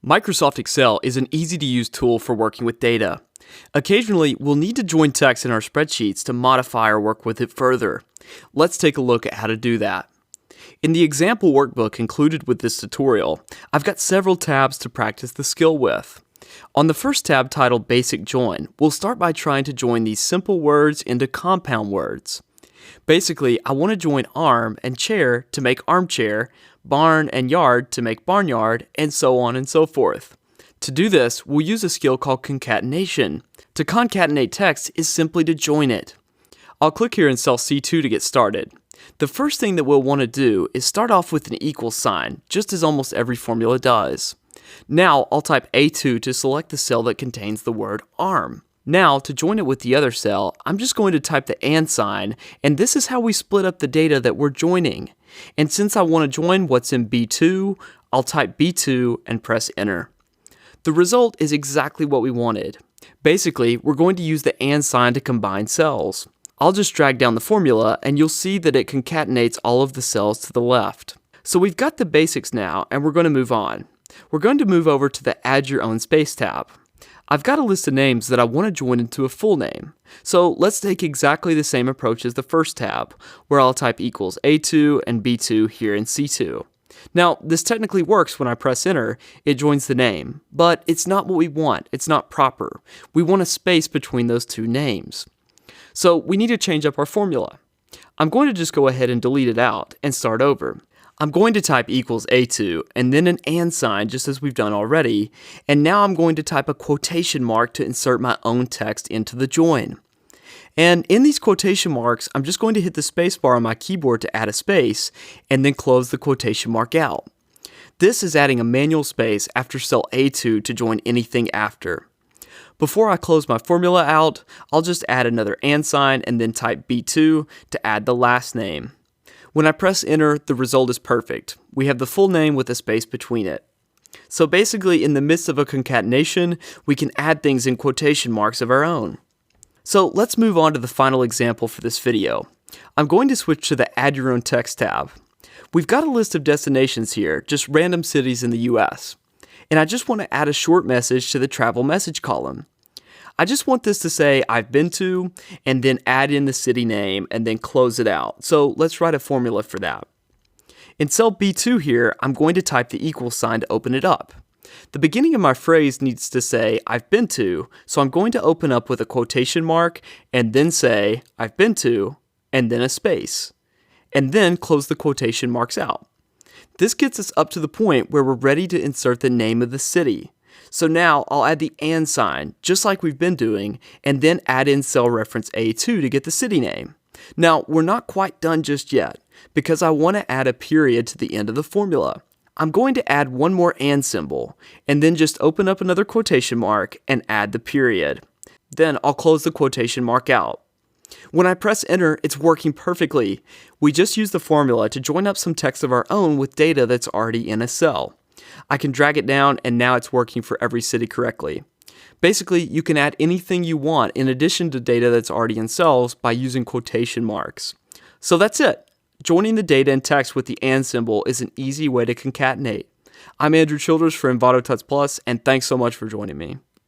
Microsoft Excel is an easy-to-use tool for working with data. Occasionally, we'll need to join text in our spreadsheets to modify or work with it further. Let's take a look at how to do that. In the example workbook included with this tutorial, I've got several tabs to practice the skill with. On the first tab titled Basic Join, we'll start by trying to join these simple words into compound words. Basically, I want to join arm and chair to make armchair, barn and yard to make barnyard, and so on and so forth. To do this, we'll use a skill called concatenation. To concatenate text is simply to join it. I'll click here in cell C2 to get started. The first thing that we'll want to do is start off with an equal sign, just as almost every formula does. Now, I'll type A2 to select the cell that contains the word arm. Now, to join it with the other cell, I'm just going to type the and sign, and this is how we split up the data that we're joining. And since I want to join what's in B2, I'll type B2 and press enter. The result is exactly what we wanted. Basically, we're going to use the and sign to combine cells. I'll just drag down the formula, and you'll see that it concatenates all of the cells to the left. So we've got the basics now, and we're going to move on. We're going to move over to the Add Your Own Space tab. I've got a list of names that I want to join into a full name. So let's take exactly the same approach as the first tab, where I'll type equals A2 and B2 here in C2. Now, this technically works when I press enter, it joins the name, but it's not what we want, it's not proper. We want a space between those two names. So we need to change up our formula. I'm going to just go ahead and delete it out and start over. I'm going to type equals A2 and then an and sign just as we've done already, and now I'm going to type a quotation mark to insert my own text into the join. And in these quotation marks, I'm just going to hit the space bar on my keyboard to add a space and then close the quotation mark out. This is adding a manual space after cell A2 to join anything after. Before I close my formula out, I'll just add another and sign and then type B2 to add the last name. When I press enter, the result is perfect. We have the full name with a space between it. So basically, in the midst of a concatenation, we can add things in quotation marks of our own. So let's move on to the final example for this video. I'm going to switch to the Add Your Own Text tab. We've got a list of destinations here, just random cities in the US. And I just want to add a short message to the travel message column. I just want this to say I've been to, and then add in the city name, and then close it out. So let's write a formula for that. In cell B2 here, I'm going to type the equal sign to open it up. The beginning of my phrase needs to say I've been to, so I'm going to open up with a quotation mark, and then say I've been to, and then a space. And then close the quotation marks out. This gets us up to the point where we're ready to insert the name of the city. So now I'll add the and sign, just like we've been doing, and then add in cell reference A2 to get the city name. Now, we're not quite done just yet, because I want to add a period to the end of the formula. I'm going to add one more and symbol, and then just open up another quotation mark and add the period. Then I'll close the quotation mark out. When I press enter, it's working perfectly. We just use the formula to join up some text of our own with data that's already in a cell. I can drag it down, and now it's working for every city correctly. Basically, you can add anything you want in addition to data that's already in cells by using quotation marks. So that's it. Joining the data and text with the and symbol is an easy way to concatenate. I'm Andrew Childers for Envato Tuts Plus, and thanks so much for joining me.